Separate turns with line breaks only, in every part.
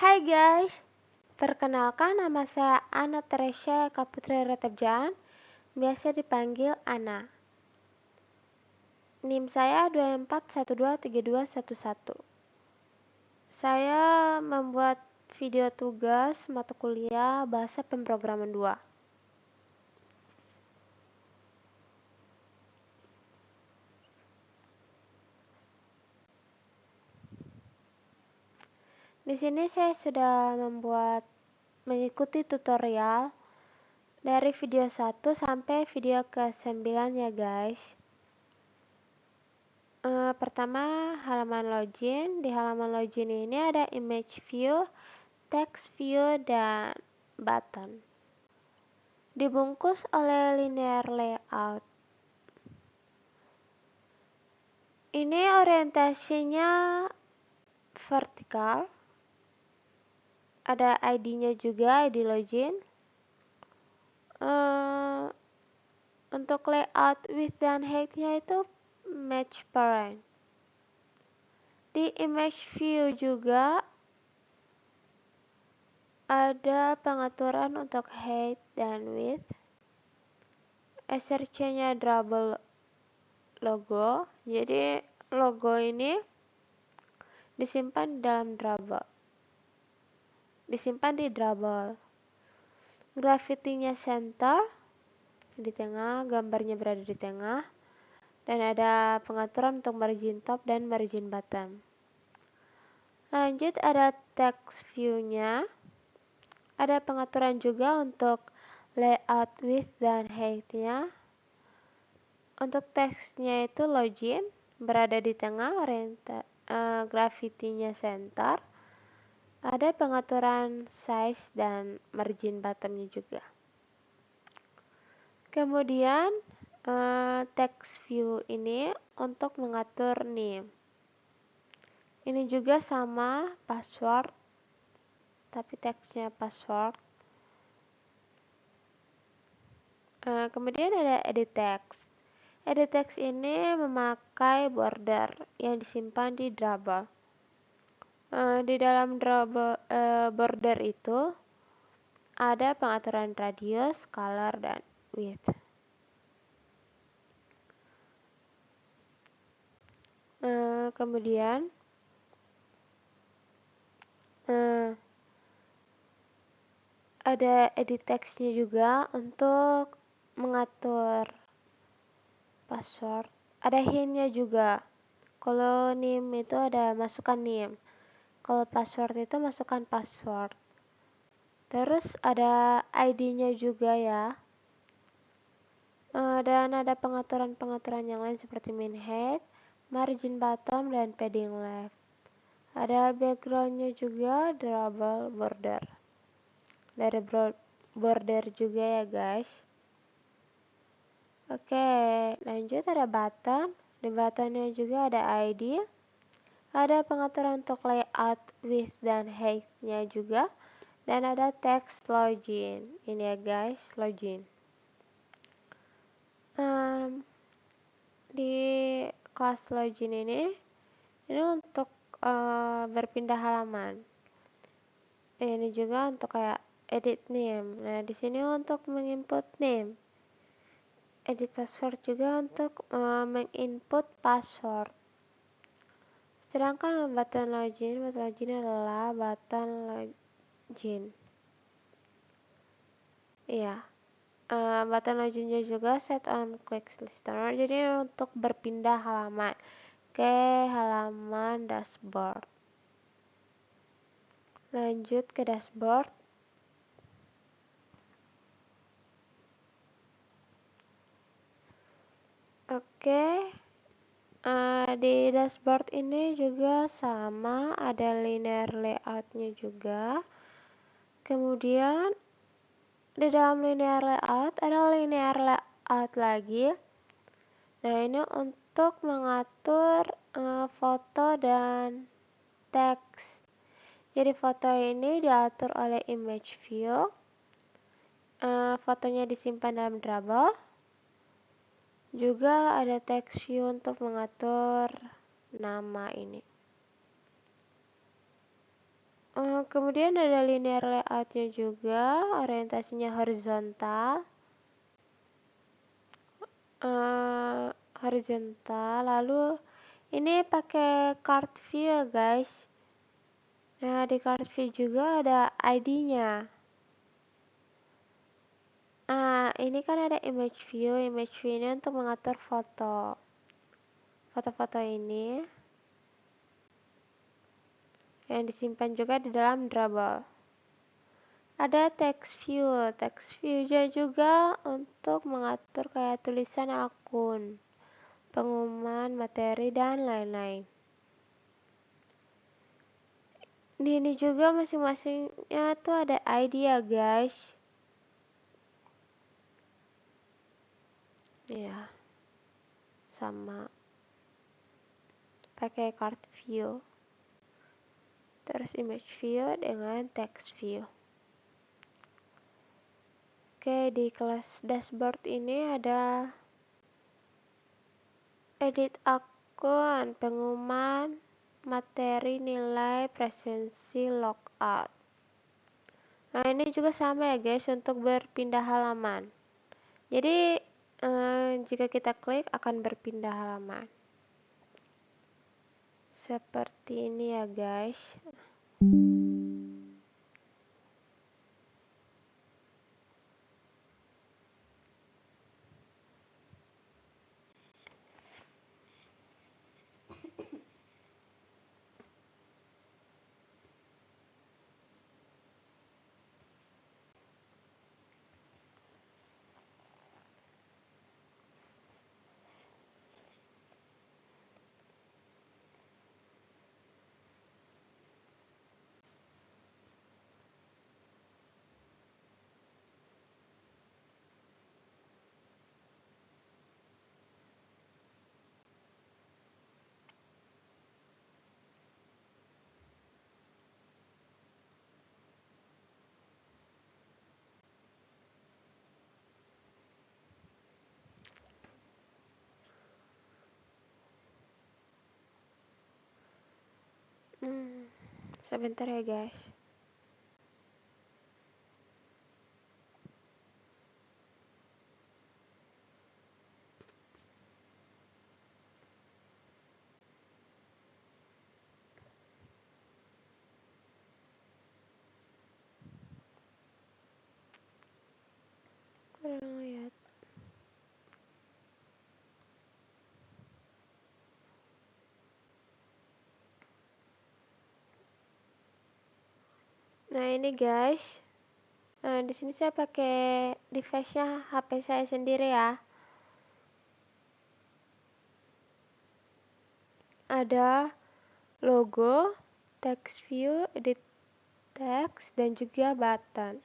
Hai guys, perkenalkan nama saya Ana Teresia Kaputri Retebjaan, biasa dipanggil Ana. NIM saya 24123211. Saya membuat video tugas mata kuliah Bahasa Pemrograman 2. Di sini saya sudah mengikuti tutorial dari video 1 sampai video ke-9 ya guys. Pertama, halaman login. Di halaman login ini ada image view, text view, dan button. Dibungkus oleh linear layout. Ini orientasinya vertikal. Ada ID-nya juga, ID login. Untuk layout width dan height-nya itu match parent. Di image view juga ada pengaturan untuk height dan width. SRC-nya double logo. Jadi logo ini disimpan dalam double. Disimpan di double. Graffiti-nya center di tengah, gambarnya berada di tengah. Dan ada pengaturan untuk margin top dan margin bottom. Lanjut ada text view-nya. Ada pengaturan juga untuk layout width dan height-nya. Untuk teksnya itu login, berada di tengah, graffiti-nya center. Ada pengaturan size dan margin bottom-nya juga. Kemudian text view ini untuk mengatur name. Ini juga sama password, tapi teksnya password. Kemudian ada edit text. Edit text ini memakai border yang disimpan di double. Di dalam double border itu ada pengaturan radius, color, dan width. Kemudian ada edit text-nya juga untuk mengatur password. Ada hint-nya juga. Kalau name itu ada masukkan name. Kalau password itu masukkan password. Terus ada ID-nya juga ya. Dan ada pengaturan-pengaturan yang lain seperti min height, margin bottom, dan padding left. Ada background-nya juga double border. Dari border juga ya guys. Oke, lanjut ada button. Di buttonnya juga ada ID. Ada pengaturan untuk layout width dan height-nya juga. Dan ada text login. Ini ya guys, login. Di kelas login ini untuk berpindah halaman. Ini juga untuk kayak edit name. Nah, di sini untuk menginput name. Edit password juga untuk menginput password. Sedangkan button login adalah button login. Iya. Button loginnya juga set on quick listener. Jadi untuk berpindah halaman ke halaman dashboard. Lanjut ke dashboard. Oke. Di dashboard ini juga sama, ada linear layout-nya juga. Kemudian di dalam linear layout ada linear layout lagi. Nah, ini untuk mengatur foto dan teks. Jadi foto ini diatur oleh image view. Fotonya disimpan dalam double. Juga ada text view untuk mengatur nama ini. Kemudian ada linear layoutnya juga, orientasinya horizontal. Lalu ini pakai card view ya guys. Nah, di card view juga ada ID-nya. Ini kan ada image view ini untuk mengatur foto-foto ini yang disimpan juga di dalam Dribble. Ada text view juga untuk mengatur kayak tulisan akun, pengumuman, materi, dan lain-lain. Di ini juga masing-masingnya tuh ada ID ya guys. Ya, sama pakai card view. Terus image view dengan text view. Oke, di kelas dashboard ini ada edit akun, pengumuman, materi, nilai, presensi, logout. Nah, ini juga sama ya guys untuk berpindah halaman. Jadi, jika kita klik akan berpindah halaman. Seperti ini ya guys. Sebentar ya guys. Kurang lihat. Nah, ini guys. Di sini saya pakai device-nya HP saya sendiri ya. Ada logo, text view, edit text, dan juga button.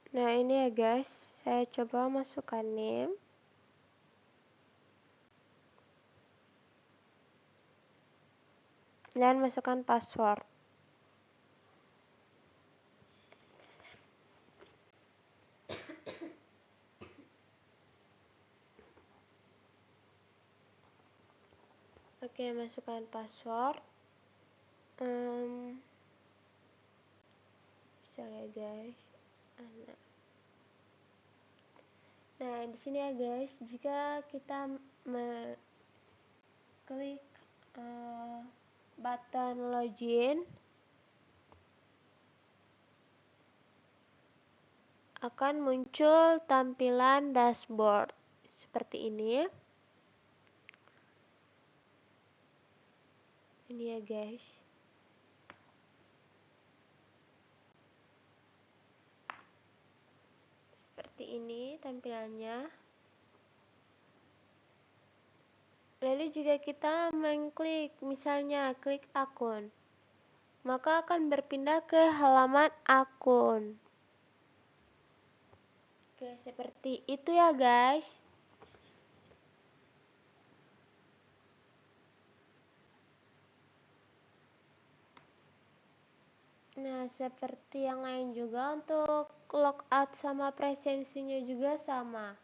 Nah, ini ya guys, saya coba masukkan name. Dan masukkan password. Oke, masukkan password. Bisa ya guys. Nah, di sini ya guys, jika kita klik button login, akan muncul tampilan dashboard seperti ini. Ini ya guys. Seperti ini tampilannya. Lalu jika kita mengklik, misalnya klik akun, maka akan berpindah ke halaman akun. Oke, seperti itu ya guys. Nah, seperti yang lain juga untuk logout sama presensinya juga sama.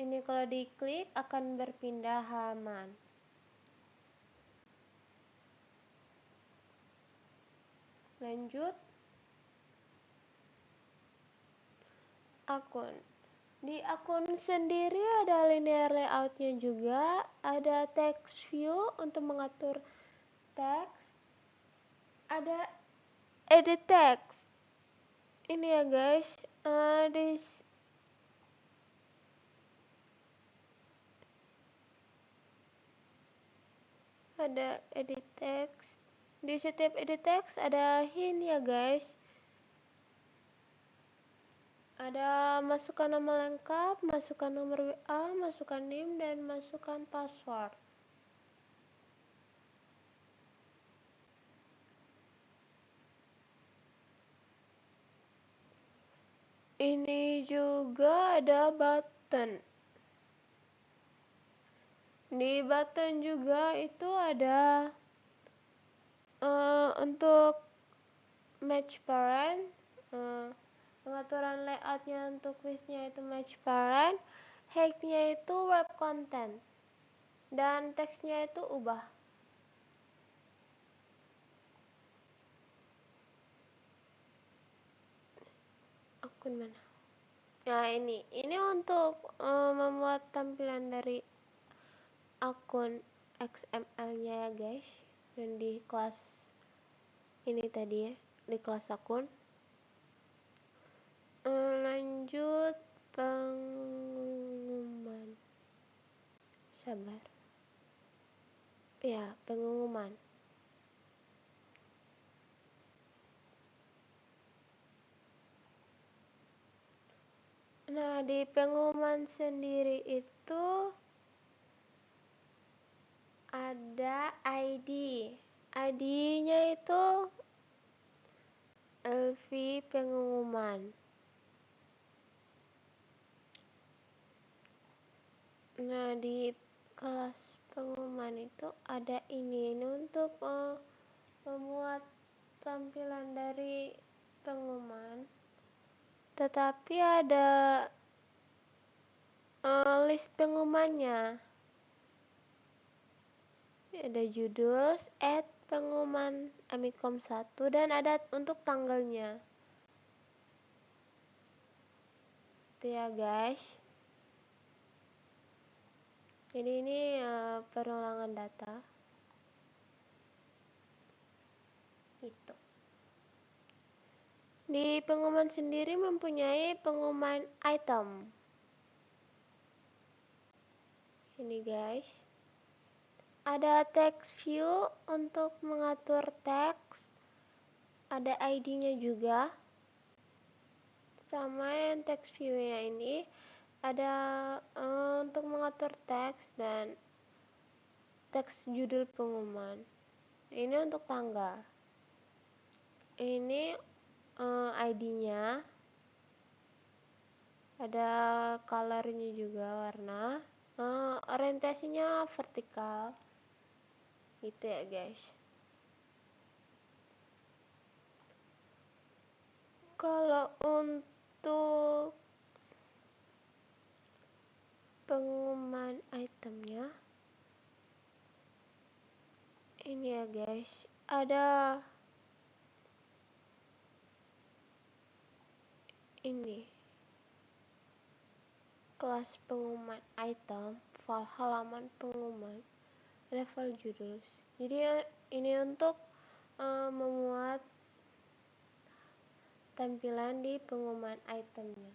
Ini kalau diklik akan berpindah halaman. Lanjut, akun. Di akun sendiri ada linear layoutnya juga, ada text view untuk mengatur teks, ada edit text. Ini ya guys, ada edit text. Di setiap edit text ada hint ya guys. Ada masukkan nama lengkap, masukkan nomor WA, masukkan NIM, dan masukkan password. Ini juga ada button. Di button juga itu ada untuk match parent, pengaturan layoutnya untuk listnya itu match parent, height-nya itu web content, dan teksnya itu ubah. Akun mana? Nah, ini untuk membuat tampilan dari akun XML-nya ya guys, dan di kelas ini tadi ya, di kelas akun. Lanjut pengumuman. Sabar. Ya, pengumuman. Nah, di pengumuman sendiri itu ada ID. ID-nya itu LV pengumuman. Nah, di kelas pengumuman itu ada ini untuk membuat tampilan dari pengumuman. Tetapi ada list pengumumannya. Ada judul, pengumuman Amikom 1, dan ada untuk tanggalnya. Itu ya guys. Jadi ini perulangan data. Itu. Di pengumuman sendiri mempunyai pengumuman item. Ini guys. Ada text view untuk mengatur teks. Ada ID-nya juga. Sama yang text view-nya ini ada untuk mengatur teks dan teks judul pengumuman. Ini untuk tanggal. Ini ID-nya. Ada colornya juga, warna. Orientasinya vertikal. Gitu ya guys. Kalau untuk pengumuman itemnya, ini ya guys, ada ini kelas pengumuman item, file halaman pengumuman, ada file judul. Jadi ini untuk memuat tampilan di pengumuman itemnya.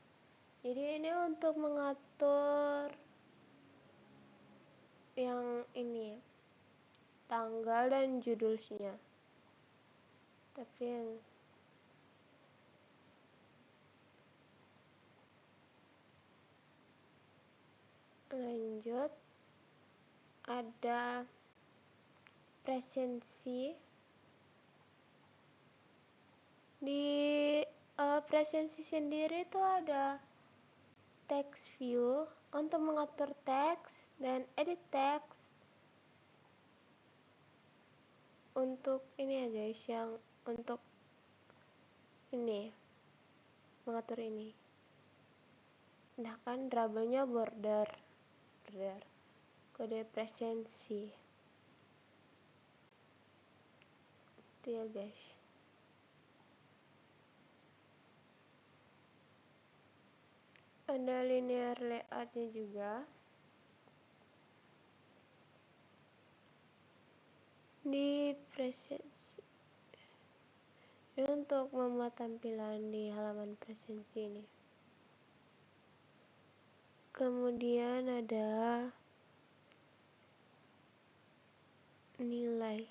Jadi ini untuk mengatur yang ini, tanggal dan judulnya. Tapi yang lanjut ada presensi. Di presensi sendiri itu ada text view untuk mengatur teks dan edit teks. Untuk ini ya guys, yang untuk ini, mengatur ini. Pindahkan double-nya border, kode presensi. Itu ya guys. Ada linear layoutnya juga. Di presensi. Ini untuk membuat tampilan di halaman presensi ini. Kemudian ada nilai.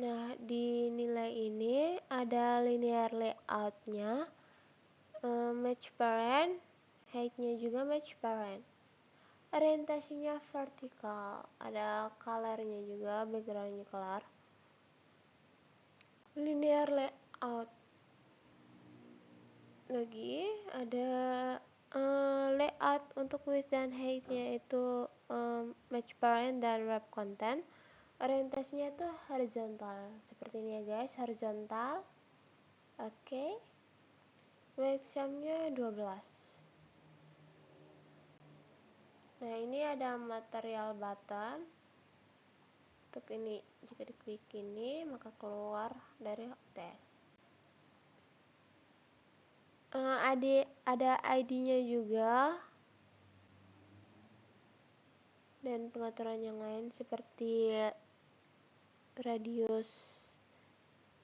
Nah, di nilai ini ada linear layoutnya, match parent, height-nya juga match parent. Orientasinya vertikal, ada color-nya juga, background-nya color. Linear layout. Lagi ada layout untuk width dan height-nya itu match parent dan wrap content. Orientasinya itu horizontal, seperti ini ya guys, horizontal. Oke. Weight sum-nya 12. Nah, ini ada material button. Untuk ini, jika diklik ini maka keluar dari OTS. Ada ID-nya juga dan pengaturan yang lain seperti radius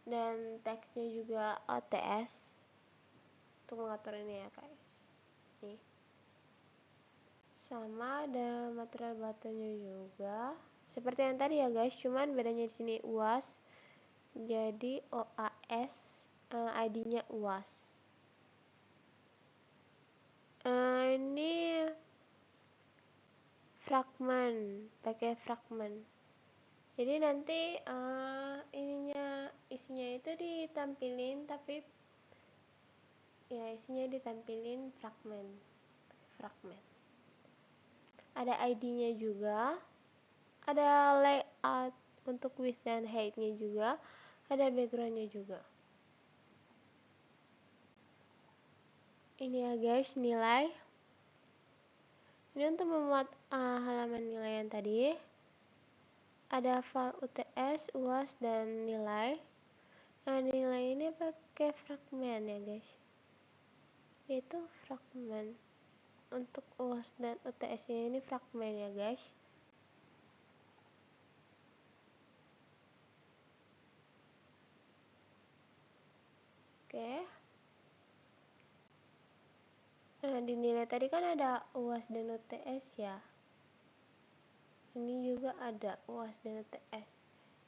dan teksnya juga OTS untuk mengatur ini ya guys. Nih. Sama ada material buttonnya juga seperti yang tadi ya guys, cuman bedanya di sini UAS, jadi OAS, ID-nya UAS. Ini fragment, pakai fragment. Jadi nanti isinya itu ditampilin, tapi ya isinya ditampilin fragment. Ada ID-nya juga, ada layout untuk width dan height-nya juga, ada background-nya juga. Ini ya guys, nilai. Ini untuk membuat halaman nilai yang tadi. Ada file UTS, UAS, dan nilai. Nah, nilai ini pakai fragment ya guys. Yaitu fragment. Untuk UAS dan UTS-nya ini fragment ya guys. Oke. Nah, di nilai tadi kan ada UAS dan UTS ya. Ini juga ada UAS dan UTS.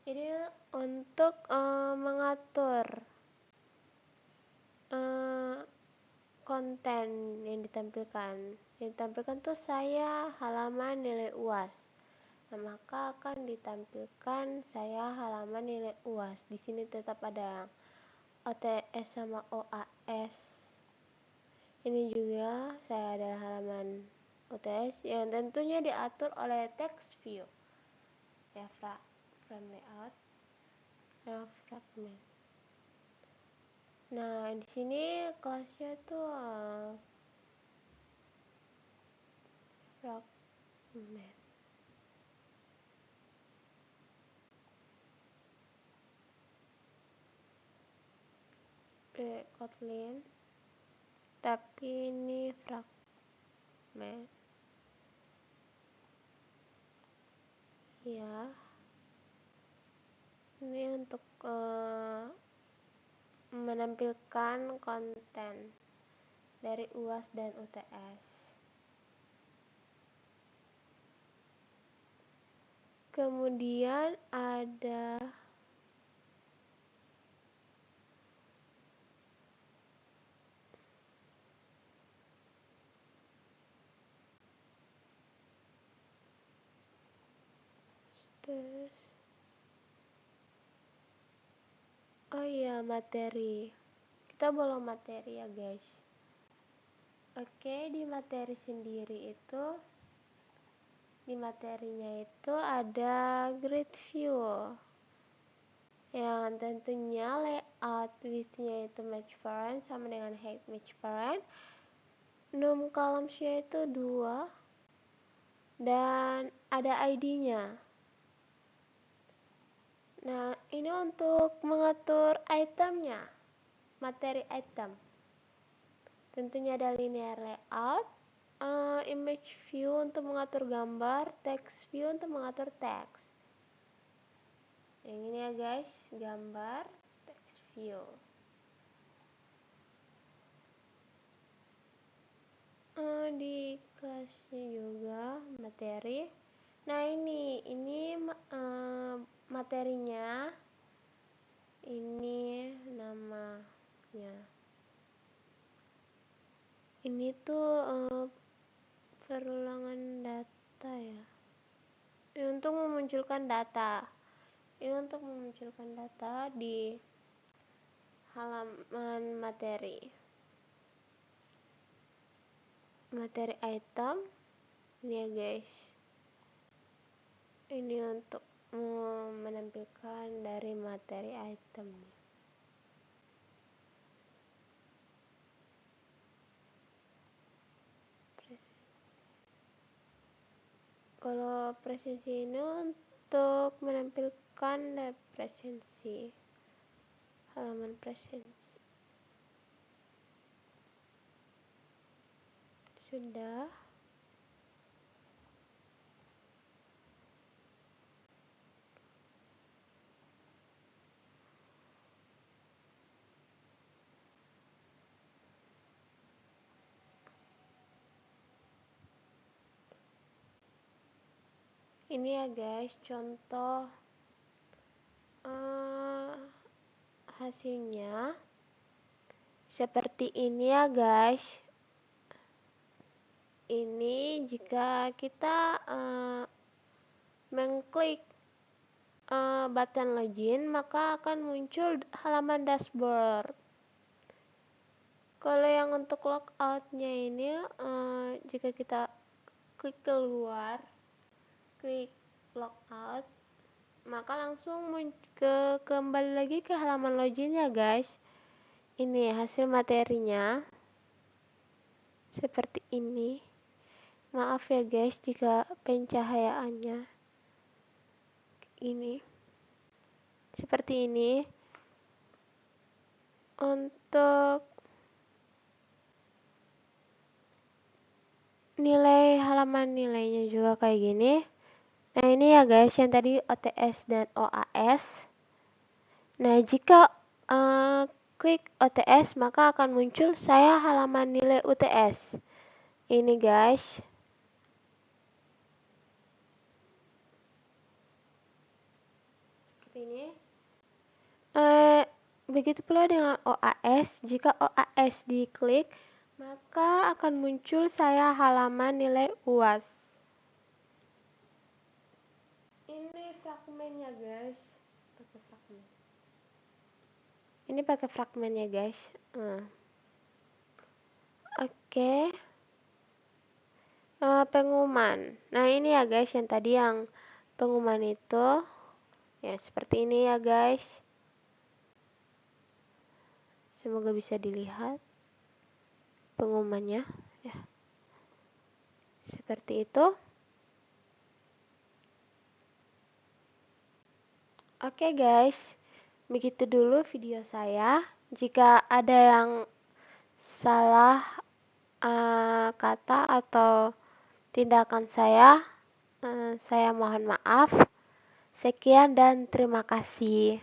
Jadi untuk mengatur konten yang ditampilkan tuh saya halaman nilai UAS. Nah, maka akan ditampilkan saya halaman nilai UAS. Di sini tetap ada OTS sama OAS. Ini juga saya ada halaman OTS yang tentunya diatur oleh text view. Ya, frame layout, fragment. Nah, di sini kelasnya tuh fragment. Kotlin, tapi ini fragment. Ya, ini untuk menampilkan konten dari UAS dan UTS. Kemudian ada oh iya, materi. Kita belum materi ya guys. Oke, di materi sendiri itu, di materinya itu ada grid view. Yang tentunya layout width-nya itu match parent sama dengan height match parent. Num columns-nya itu 2 dan ada ID-nya. Nah, ini untuk mengatur itemnya, materi item. Tentunya ada linear layout, image view untuk mengatur gambar, text view untuk mengatur teks. Yang ini ya guys, gambar, text view. Di kelasnya juga materi. Nah ini materinya, ini namanya. Ini tuh perulangan data ya. Ini untuk memunculkan data. Ini untuk memunculkan data di halaman materi. Materi item ini ya guys. Ini untuk menampilkan dari materi itemnya. Kalau presensi ini untuk menampilkan presensi, halaman presensi. Sudah. Ini ya guys, contoh hasilnya seperti ini ya guys. Ini jika kita mengklik button login, maka akan muncul halaman dashboard. Kalau yang untuk logoutnya ini, jika kita klik keluar, klik logout, maka langsung kembali lagi ke halaman login ya guys. Ini hasil materinya seperti ini. Maaf ya guys jika pencahayaannya ini seperti ini. Untuk nilai halaman nilainya juga kayak gini. Nah ini ya guys yang tadi OTS dan OAS. Nah jika klik OTS maka akan muncul saya halaman nilai UTS. Ini guys. Seperti ini. Begitu pula dengan OAS. Jika OAS diklik maka akan muncul saya halaman nilai UAS. Ini fragmennya guys. Pakai fragmen. Ini pakai fragmennya guys. Oke. Pengumuman. Nah ini ya guys yang tadi yang pengumuman itu. Ya seperti ini ya guys. Semoga bisa dilihat pengumumannya. Ya. Seperti itu. Oke guys. Begitu dulu video saya. Jika ada yang salah kata atau tindakan saya mohon maaf. Sekian dan terima kasih.